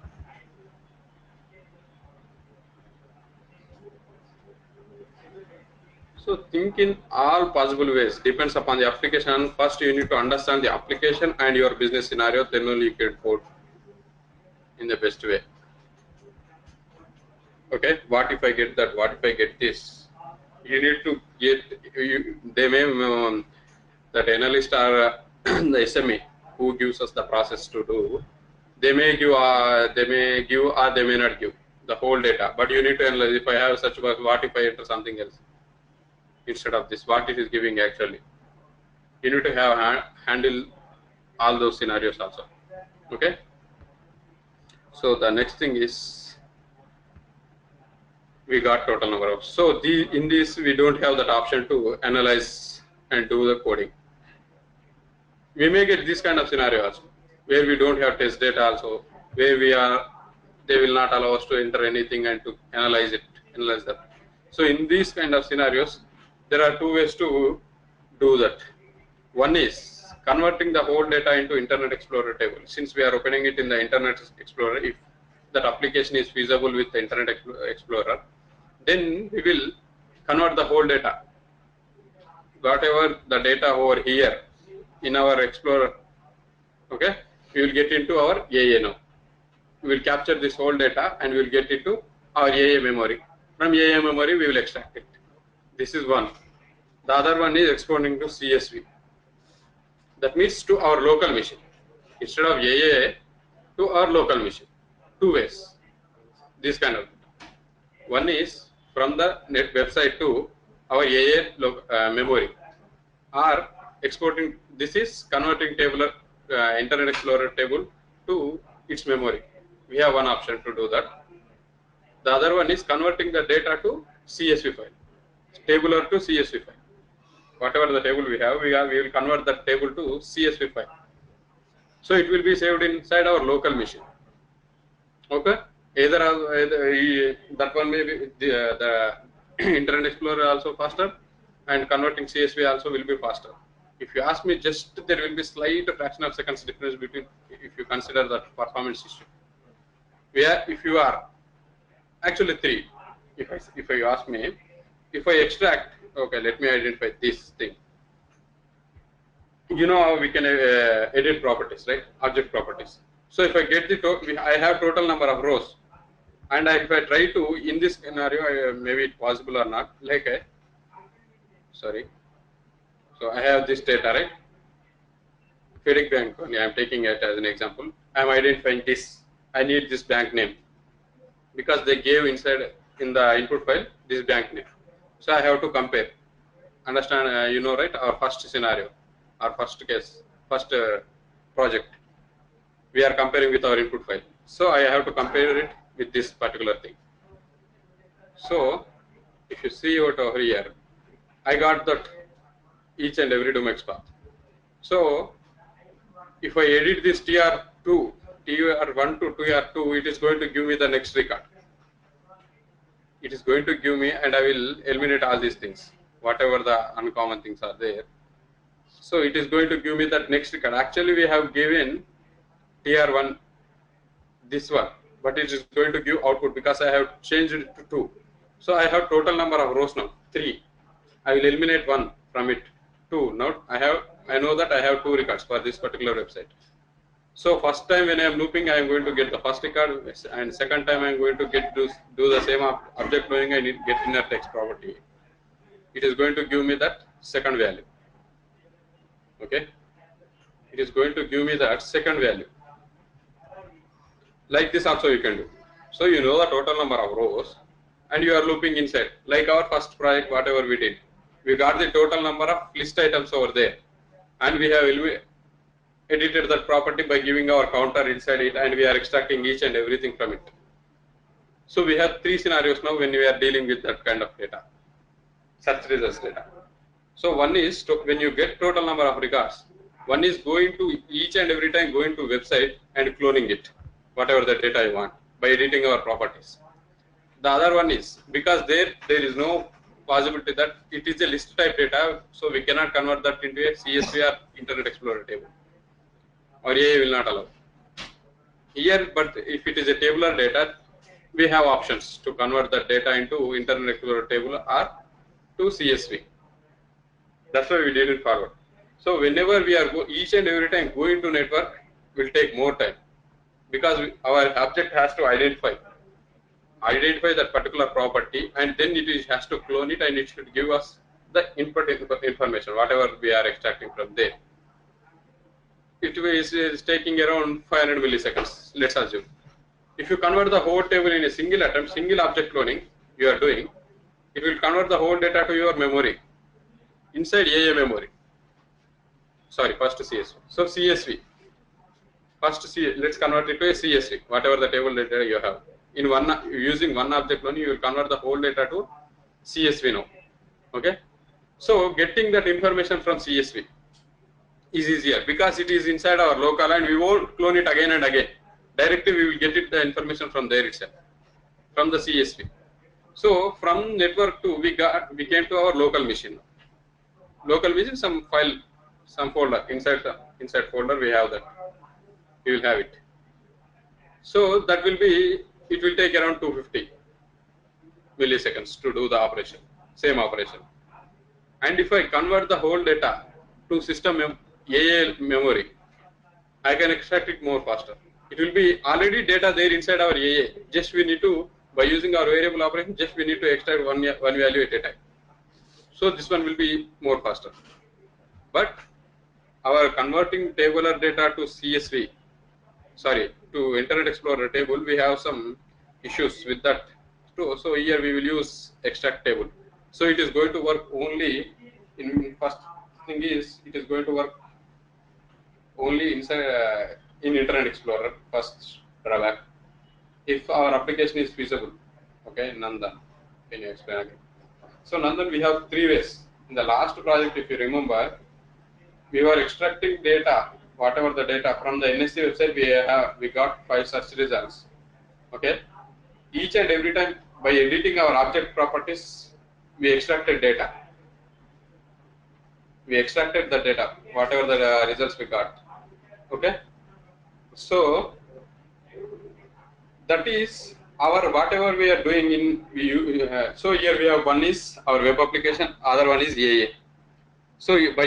So think in all possible ways, depends upon the application. First you need to understand the application and your business scenario, then only you can code in the best way. Okay, what if I get that, what if I get this? You need to get, they may, that analyst or the SME who gives us the process to do, they may give or they may not give the whole data, but you need to analyze, if I have such, what if I enter something else instead of this, what it is giving actually. You need to have handle all those scenarios also. Okay, so the next thing is we got total number of, so in this we don't have that option to analyze and do the coding. We may get this kind of scenario also. where we don't have test data also, where they will not allow us to enter anything and to analyze that. So in these kind of scenarios, there are two ways to do that. One is converting the whole data into Internet Explorer table. Since we are opening it in the Internet Explorer, if that application is feasible with the Internet Explorer, then we will convert the whole data. Whatever the data over here in our Explorer, okay, we will get into our AA now. We will capture this whole data and we will get into our AA memory. From AA memory, we will extract it. This is one. The other one is exporting to CSV. That means to our local machine. Instead of AA, to our local machine. Two ways. This kind of data. One is from the net website to our AA memory. Or exporting, this is converting tabular Internet Explorer table to its memory. We have one option to do that. The other one is converting the data to CSV file, tabular to CSV file. Whatever the table we will convert that table to CSV file. So it will be saved inside our local machine. Okay. Either that one may be the Internet Explorer also faster, and converting CSV also will be faster. If you ask me, just there will be slight fraction of seconds difference between if you consider that performance issue. Where if you are actually three, if you ask me, if I extract, okay, let me identify this thing. You know how we can edit properties, right? Object properties. So if I get I have total number of rows, and if I try to, in this scenario, maybe it's possible or not, like sorry. So I have this data, right? FedEx Bank, I am taking it as an example. I am identifying this. I need this bank name because they gave inside in the input file this bank name. So I have to compare. Understand? You know, right? Our first scenario, our first case, first project. We are comparing with our input file. So I have to compare it with this particular thing. So if you see over here, I got that each and every domain path. So if I edit this TR1 to TR2, it is going to give me the next record. It is going to give me, and I will eliminate all these things, whatever the uncommon things are there. So it is going to give me that next record. Actually, we have given TR1 this one, but it is going to give output because I have changed it to 2. So I have total number of rows now, 3. I will eliminate 1 from it, 2. Now I know that I have 2 records for this particular website. So first time when I am looping, I am going to get the first record, and second time I am going to do the same object knowing I need get inner text property. It is going to give me that second value. Okay, it is going to give me that second value. Like this also you can do. So you know the total number of rows, and you are looping inside. Like our first project, whatever we did, we got the total number of list items over there, and we have edited that property by giving our counter inside it, and we are extracting each and everything from it. So we have 3 scenarios now when we are dealing with that kind of data, search results data. So one is when you get total number of records, one is going to each and every time going to website and cloning it, whatever the data you want, by editing our properties. The other one is because there is no possibility that it is a list type data, so we cannot convert that into a CSV or Internet Explorer table, or AA will not allow. Here, but if it is a tabular data, we have options to convert that data into Internet Explorer table or to CSV. That's why we did it forward. So whenever we are each and every time going to network will take more time, because our object has to identify that particular property, and then it has to clone it, and it should give us the input information, whatever we are extracting from there. It is taking around 500 milliseconds, let's assume. If you convert the whole table in a single attempt, single object cloning you are doing, it will convert the whole data to your memory, inside AA memory. Sorry, first CSV. So CSV. Let's convert it to a CSV, whatever the table data you have. Using one object only, you will convert the whole data to CSV now. Okay. So getting that information from CSV, is easier because it is inside our local and we won't clone it again and again. Directly we will get it the information from there itself, from the CSV. So from network 2 we came to our local machine. Local machine, some file, some folder, inside folder we have that. We will have it. So that will be, it will take around 250 milliseconds to do the operation, same operation. And if I convert the whole data to system AA memory, I can extract it more faster. It will be already data there inside our AA. Just we need to, by using our variable operation, just we need to extract one value at a time. So this one will be more faster. But our converting tabular data to CSV, to Internet Explorer table, we have some issues with that too. So here we will use extract table. So it is going to work only in, first thing is, it is going to work only inside in Internet Explorer, first drawback. If our application is feasible, okay, Nandan, can you explain again? So Nandan, we have 3 ways. In the last project, if you remember, we were extracting data, whatever the data from the NSC website, we got 5 search results. Okay, each and every time by editing our object properties, we extracted data. We extracted the data, whatever the results we got. Okay, so that is our whatever we are doing in. So here we have one is our web application, other one is AA. So by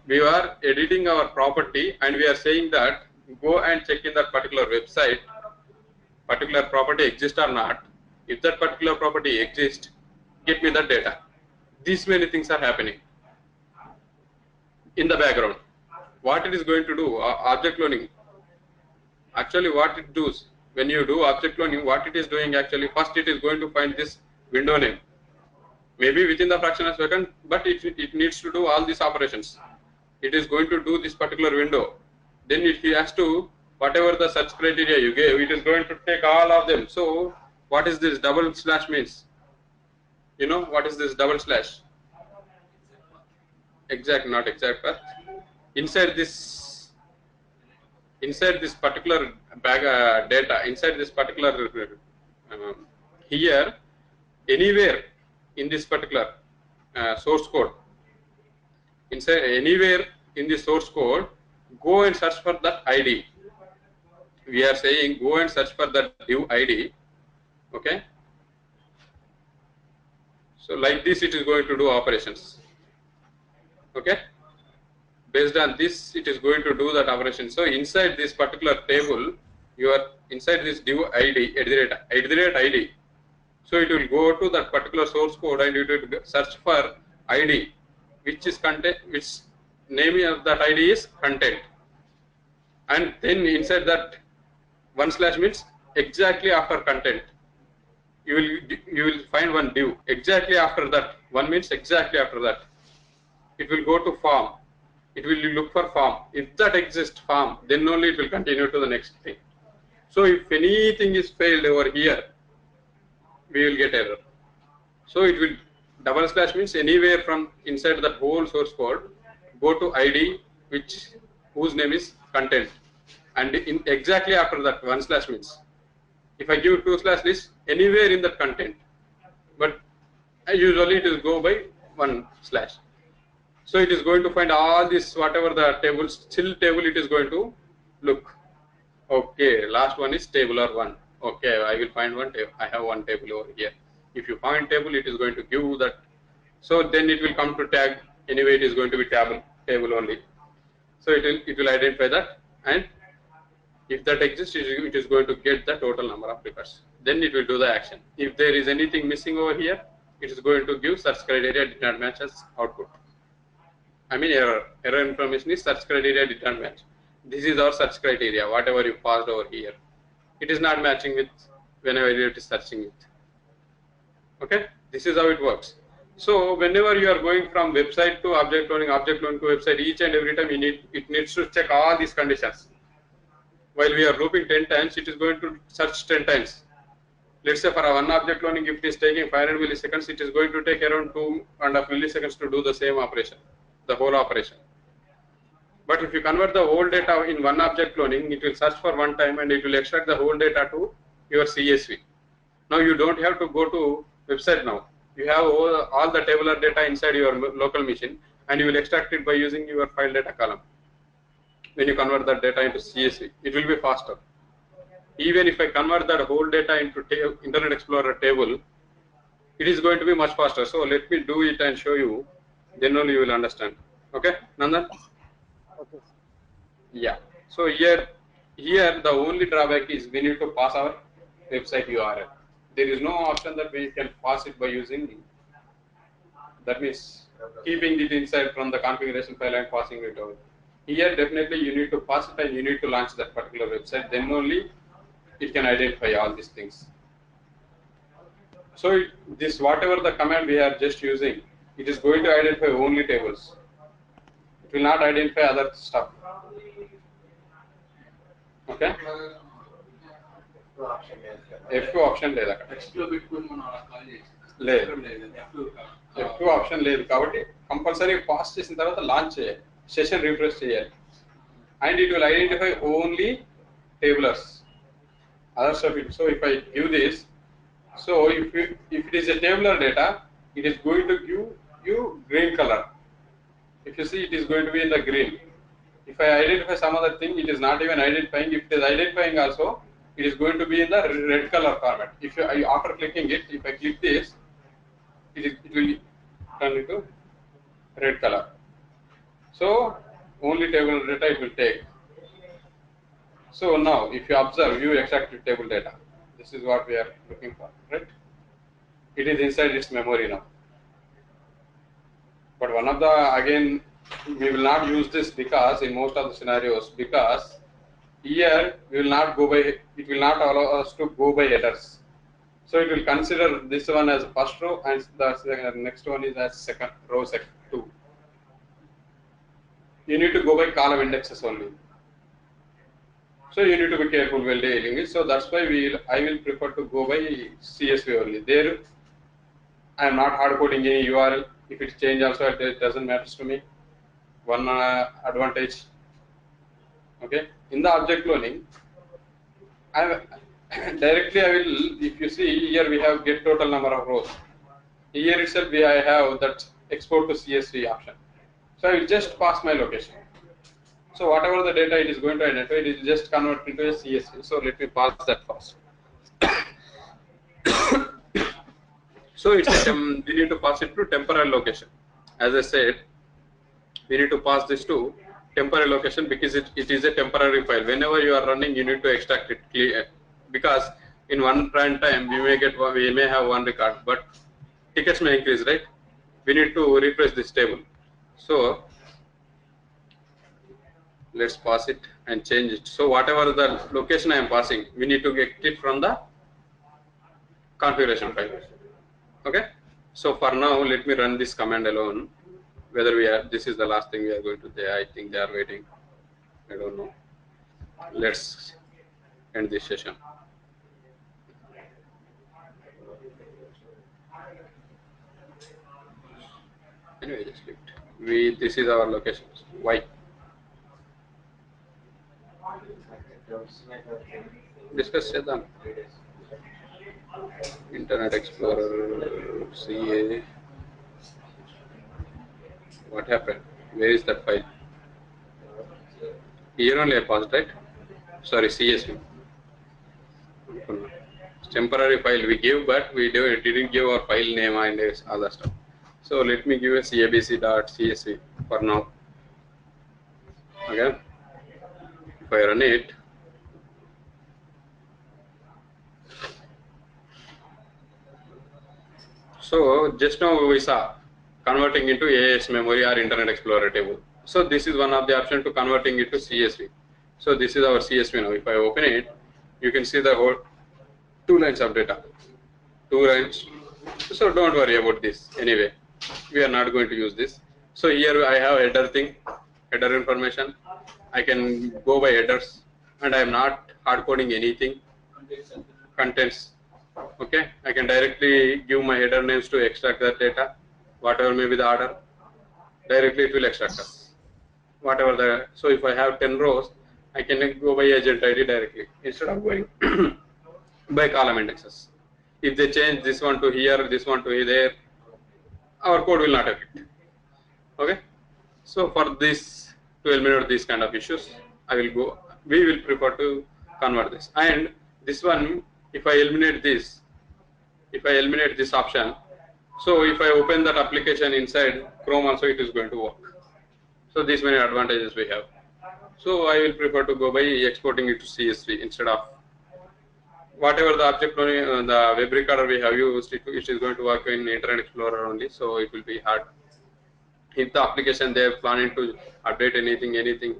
we are editing our property and we are saying that go and check in that particular website, particular property exists or not. If that particular property exists, get me the data. These many things are happening in the background. What it is going to do, object cloning. Actually what it does, when you do object cloning, what it is doing actually, first it is going to find this window name. Maybe within the fraction of a second, but it needs to do all these operations. It is going to do this particular window. Then it has to, whatever the search criteria you gave, it is going to take all of them. So what is this double slash means? You know what is this double slash? Exact, not exact, but inside this particular bag data, inside this particular here, anywhere in this particular source code, inside anywhere in the source code, go and search for that ID. We are saying go and search for that div ID. Okay. So like this, it is going to do operations. Okay. Based on this, it is going to do that operation. So inside this particular table, you are inside this div ID, at the rate ID. So it will go to that particular source code and it will search for ID, which is content, which name of that ID is content. And then inside that 1/ means exactly after content. You will find one div. Exactly after that, 1 means exactly after that. It will go to form. It will look for form. If that exists form, then only it will continue to the next thing. So if anything is failed over here, we will get error. So it will double slash means anywhere from inside that whole source code, go to ID, whose name is content, and in exactly after that 1/ means. If I give 2/ list, anywhere in that content, but usually it will go by 1/. So it is going to find all this, whatever the tables, still table it is going to look. Okay, last one is tabular 1. Okay, I will find one table. I have one table over here. If you find table, it is going to give that. So then it will come to tag. Anyway, it is going to be table only. So it will identify that, and if that exists, it is going to get the total number of records. Then it will do the action. If there is anything missing over here, it is going to give search criteria did not match as output. I mean error. Error information is search criteria did not match. This is our search criteria, whatever you passed over here. It is not matching with whenever it is searching it. Okay, this is how it works. So whenever you are going from website to object cloning to website, each and every time it needs to check all these conditions. While we are looping 10 times, it is going to search 10 times. Let's say for a one object cloning, if it is taking 500 milliseconds, it is going to take around 2.5 milliseconds to do the same operation, the whole operation. But if you convert the whole data in one object cloning, it will search for one time and it will extract the whole data to your CSV. Now you don't have to go to website now. You have all the tabular data inside your local machine, and you will extract it by using your file data column. When you convert that data into CSV, it will be faster. Even if I convert that whole data into Internet Explorer table, it is going to be much faster. So let me do it and show you, then only you will understand. Okay, Nandan? Okay. Yeah. So here the only drawback is we need to pass our website URL. There is no option that we can pass it by using, that means keeping it inside from the configuration file and passing it out. Here definitely you need to pass it and you need to launch that particular website, then only it can identify all these things. So this whatever the command we are just using, it is going to identify only tables. It will not identify other stuff. Okay? F2 option లేదు అక్కడ. Text లో పెట్టుకొని మనం అలా call చేసి లేదు. F2 F2 option లేదు కాబట్టి కంపల్సరీ పాస్ చేసిన తర్వాత లాంచ్ చేయాలి, సెషన్ రిఫ్రెష్ చేయాలి, and it will identify only tablers, other stuff. So if I give this, so if it is a tabular data, it is going to give you green color. If you see, it is going to be in the green. If I identify some other thing, it is not even identifying. If it is identifying also, it is going to be in the red color format. If after clicking it, if I click this, it will turn into red color. So only table data it will take. So now, if you observe, view extracted table data. This is what we are looking for, right? It is inside its memory now. But one of the, again, we will not use this because in most of the scenarios, because here we will not go by, it will not allow us to go by headers. So it will consider this one as first row and the next one is as second row, second 2. You need to go by column indexes only. So you need to be careful while dealing it. So that's why I will prefer to go by CSV only. There I am not hard coding any URL. If it's changed also, it doesn't matter to me. One advantage. Okay. In the object cloning, directly I will, if you see here we have get total number of rows. Here itself I have that export to CSV option. So I will just pass my location. So whatever the data it is going to identify, it is just convert into a CSV. So let me pass that first. So it's we need to pass it to temporary location. As I said, we need to pass this to temporary location because it is a temporary file. Whenever you are running, you need to extract it clear, because in one run time we may have one record, but tickets may increase, right? We need to refresh this table. So let's pass it and change it. So whatever the location I am passing, we need to get it from the configuration file. Okay. So for now, let me run this command alone. Whether this is the last thing we are going to do. I think they are waiting. I don't know. Let's end this session. Anyway, just clicked. This is our location. Why? Discuss చేద్దాం. Internet Explorer, CA. What happened? Where is that file? Here only I paused, right? Sorry, CSV. Temporary file we give, but we didn't give our file name and other stuff. So let me give a cabc.csv for now. Okay. If I run it, so just now we saw converting into AIS memory or Internet Explorer table. So this is one of the options to converting it to CSV. So this is our CSV now. If I open it, you can see the whole 2 lines of data. 2 lines. So don't worry about this. Anyway, we are not going to use this. So here I have header thing, header information. I can go by headers, and I am not hard coding anything. Contents. Okay, I can directly give my header names to extract that data, whatever may be the order. Directly it will extract us. whatever the, so if I have 10 rows, I can go by agent ID directly instead of going by column indexes. If they change this one to here, this one to there, our code will not affect. Okay, so for this, to eliminate these kind of issues, we will prefer to convert this. And this one, if I eliminate this option, so if I open that application inside Chrome also, it is going to work. So these many advantages we have. So I will prefer to go by exporting it to CSV instead of whatever the object the web recorder we have used. It is going to work in Internet Explorer only, so it will be hard. If the application they are planning to update anything,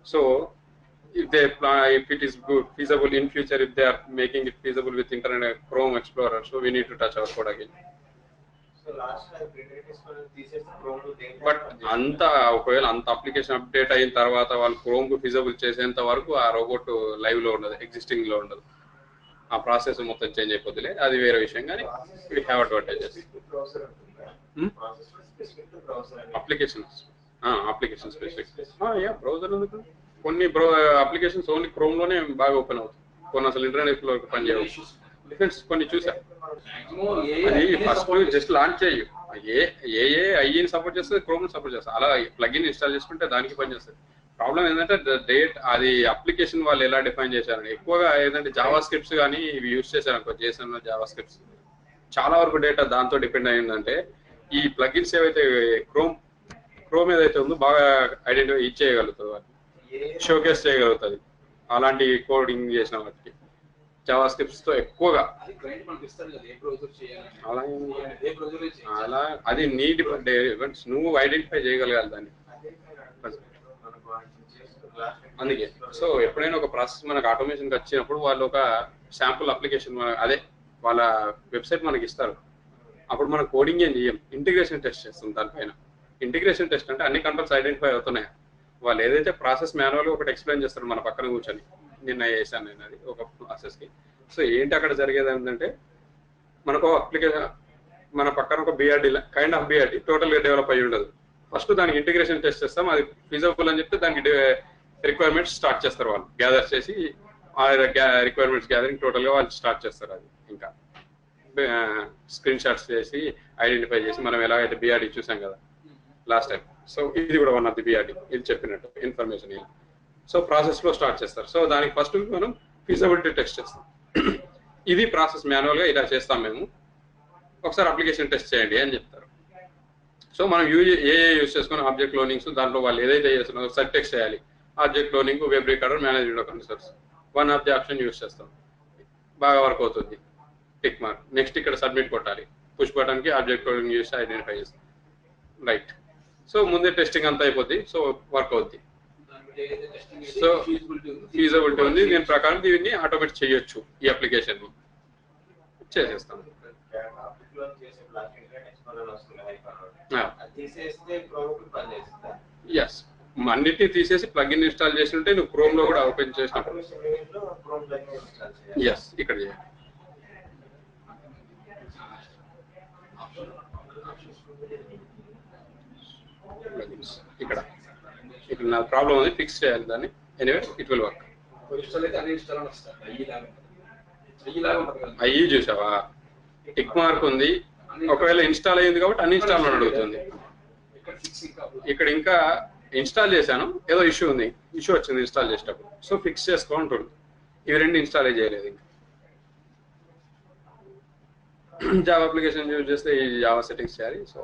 so if it is good, feasible in future, if they are making it feasible with Internet Chrome Explorer, so we need to touch our code again. So last time printed is for thesis Chrome to take. But అంత ఒకవేళ అంత application update అయిన తర్వాత వాళ్ళు chrome కు ఫిజబుల్ చేసేంత వరకు ఆ రోబోట్ లైవ్ లో ఉండదు, ఎగ్జిస్టింగ్ లో ఉండదు. ఆ ప్రాసెస్ మొత్తం చేంజ్ అయిపోతుంది, అది వేరే విషయం. కానీ we have advantages. Application specific browser ఎందుకు? కొన్ని అప్లికేషన్స్ ఓన్లీ క్రోమ్ లోనే బాగా ఓపెన్ అవుతుంది, కొన్ని అసలు ఇంటర్నెట్ లో పనిచేయవు. డిఫరెన్స్ కొన్ని చూసా. అది ఫస్ట్ జస్ట్ లాంచ్ చేయు, ఐఈని సపోర్ట్ చేస్తుంది, క్రోమ్ సపోర్ట్ చేస్తుంది. అలా ప్లగిన్ ఇన్స్టాల్ చేసుకుంటే దానికి పనిచేస్తుంది. ప్రాబ్లం ఏంటంటే డేట్ అది అప్లికేషన్ వాళ్ళు ఎలా డిఫైన్ చేశారని. ఎక్కువగా ఏంటంటే జావా స్క్రిప్ట్స్ కానీ ఇవి యూజ్ చేశారనుకో, JSON జావా స్క్రిప్ట్స్, చాలా వరకు డేటా దాంతో డిపెండ్ అయిందంటే ఈ ప్లగిన్స్ ఏవైతే క్రోమ్ ఏదైతే ఉందో బాగా ఐడెంటిఫై ఇచ్చేయగలుగుతుంది, షోకేస్ చేయగలుగుతుంది. అలాంటి కోడింగ్ చేసిన వాటికి జావా స్క్రిప్ట్స్ తో ఎక్కువగా అలా అది నీ డిపెండ్, నువ్వు ఐడెంటిఫై చేయగలగాలి దాన్ని. అందుకే సో ఎప్పుడైనా ఒక ప్రాసెస్ మనకు ఆటోమేషన్కి వచ్చినప్పుడు వాళ్ళు ఒక శాంపుల్ అప్లికేషన్ అదే వాళ్ళ వెబ్సైట్ మనకి ఇస్తారు. అప్పుడు మనం కోడింగ్ ఏం చేయం, ఇంటిగ్రేషన్ టెస్ట్ చేస్తాం దానిపైన. ఇంటిగ్రేషన్ టెస్ట్ అంటే అన్ని కంట్రోల్స్ ఐడెంటిఫై అవుతున్నాయి. వాళ్ళు ఏదైతే ప్రాసెస్ మాన్యువల్గా ఒకటి ఎక్స్ప్లెయిన్ చేస్తారు మన పక్కన కూర్చొని, నిన్న చేశాను నేను అది ఒక ప్రాసెస్కి. సో ఏంటి అక్కడ జరిగేది ఏంటంటే, మనకు అప్లికేషన్ మన పక్కన ఒక BRD కైండ్ ఆఫ్ BRD టోటల్గా డెవలప్ అయ్యి ఉండదు. ఫస్ట్ దానికి ఇంటిగ్రేషన్ టెస్ట్ చేస్తాం, అది ఫీజబుల్ అని చెప్తే దానికి రిక్వైర్మెంట్స్ స్టార్ట్ చేస్తారు. వాళ్ళు గ్యాదర్ చేసి ఆ రిక్వైర్మెంట్స్ గ్యాదరింగ్ టోటల్గా వాళ్ళు స్టార్ట్ చేస్తారు. అది ఇంకా స్క్రీన్ షాట్స్ చేసి ఐడెంటిఫై చేసి, మనం ఎలాగైతే BRD చూసాం కదా లాస్ట్ టైం, సో ఇది కూడా వన్ ఆఫ్ ది BRD, ఇది చెప్పినట్టు ఇన్ఫర్మేషన్. సో ప్రాసెస్లో స్టార్ట్ చేస్తారు. సో దానికి ఫస్ట్ మనం ఫీజబిలిటీ టెస్ట్ చేస్తాం. ఇది ప్రాసెస్ మాన్యువల్గా ఇలా చేస్తాం మేము, ఒకసారి అప్లికేషన్ టెస్ట్ చేయండి అని చెప్తారు. సో మనం యూజ్ చేసుకుని ఆబ్జెక్ట్ లోనింగ్స్, దాంట్లో వాళ్ళు ఏదైతే చేస్తున్నారో సెట్ టెక్స్ట్ చేయాలి. Object loaning, web recorder, management of concerts, one of the option use చేస్తాం, బాగా వర్క్ అవుతుంది. Tick mark. నెక్స్ట్ ఇక్కడ సబ్మిట్ కొట్టాలి, పుష్ బటన్కి ఆబ్జెక్ట్ లోనింగ్ యూజ్ ఐడెంటిఫై చేస్తాం. రైట్. సో ముందే టెస్టింగ్ అంతా అయిపోద్ది, సో వర్క్ అవుద్ది. సో ఫీజబిలిటీ ఉంది, దీని ప్రకారం దీన్ని ఆటోమేట్ చేయొచ్చు. ఈ అప్లికేషన్ చేసేస్తాం. ఎస్, అన్నిటిని తీసేసి ప్లగిన్ ఇన్స్టాల్ చేసినట్టే నువ్వు క్రోమ్ లో కూడా ఓపెన్ చేసినప్పుడు ఎస్ ఇక్కడ చేయాలి. ఇక్కడ ఇక్కడ నా ప్రాబ్లం ఉంది, ఫిక్స్ చేయాలి దాన్ని. Anyway it will work. అయ్యి చూసావా, టిక్ మార్క్ ఉంది, ఒకవేళ ఇన్స్టాల్ అయ్యింది కాబట్టి అన్ఇన్స్టాల్ అని అడుగుతుంది. ఇక్కడ ఇంకా ఇన్స్టాల్ చేశాను, ఏదో ఇష్యూ ఉంది, ఇష్యూ వచ్చింది ఇన్స్టాల్ చేసేటప్పుడు, సో ఫిక్స్ చేసుకో ఉంటుంది. ఇవి రెండు ఇన్స్టాల్ చేయలేదు. ఇంకా జావా అప్లికేషన్ యూజ్ చేస్తే ఈ జావా సెట్టింగ్స్ చేయాలి. So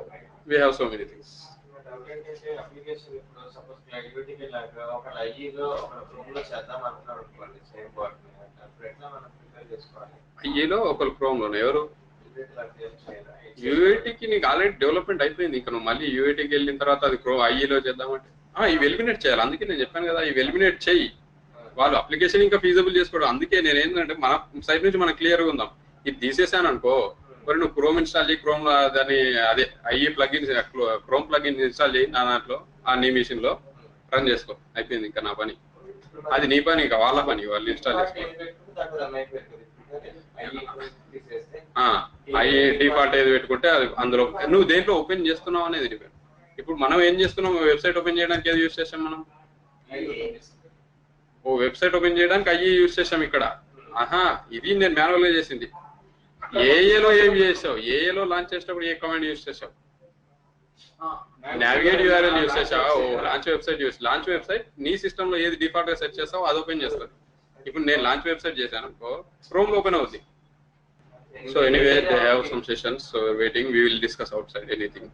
we have so many things. ఐఈలో ఒకరు క్రోమ్ లోనే, ఎవరు యూఐటీకి నీకు ఆల్రెడీ డెవలప్మెంట్ అయిపోయింది. ఇంకా నువ్వు మళ్ళీ యూఐటీకి వెళ్ళిన తర్వాత అది ఐఈలో చేద్దామంటే ఇవి ఎలిమినేట్ చేయాలి. అందుకే నేను చెప్పాను కదా, ఇవి ఎలిమినేట్ చేయి. వాళ్ళు అప్లికేషన్ ఇంకా ఫీజబుల్ చేసుకోవడం. అందుకే నేను ఏంటంటే మన సైడ్ నుంచి మనం క్లియర్గా ఉందాం. ఇది తీసేసాను అనుకో, మరి నువ్వు క్రోమ్ ఇన్స్టాల్ చేయి, క్రోమ్ లో దాన్ని అదే IE plugin Chrome plugin install చేయి నా దాంట్లో, ఆ నీ మిషన్ లో రన్ చేసుకో, అయిపోయింది ఇంకా నా పని. అది నీ పని, ఇంకా వాళ్ళ పని, వాళ్ళు ఇన్స్టాల్ చేసుకో. ఐఈ డిఫాల్ట్ ఏది పెట్టుకుంటే అది అందులో నువ్వు దేంట్లో ఓపెన్ చేస్తున్నావు అనేది డిపెండ్. ఇప్పుడు మనం ఏం చేస్తున్నాం, వెబ్సైట్ ఓపెన్ చేయడానికి ఏది యూస్ చేసాం మనం? ఓ వెబ్సైట్ ఓపెన్ చేయడానికి అయ్యి యూస్ చేసాం ఇక్కడ. ఆహా, ఇది నేను మాన్యువల్ గా చేసింది. ఏఏలో ఏం చేసావు? ఏఏలో లాంచ్ చేసేటప్పుడు ఏ కమాండ్ యూస్ చేసావు? నావిగేట్ యూఆర్ఎల్ యూస్ చేసావా? ఓ లాంచ్ వెబ్సైట్ లాంచ్ వెబ్సైట్ నీ సిస్టమ్ లో ఏది డిఫాల్ట్ గా సెట్ చేస్తావో అది ఓపెన్ చేస్తుంది. ఇప్పుడు నేను లాంచ్ వెబ్సైట్ చేశాను అనుకో, క్రోమ్ లో ఓపెన్ అవుద్ది. So anyway, they have some sessions, so waiting. We will discuss outside anything.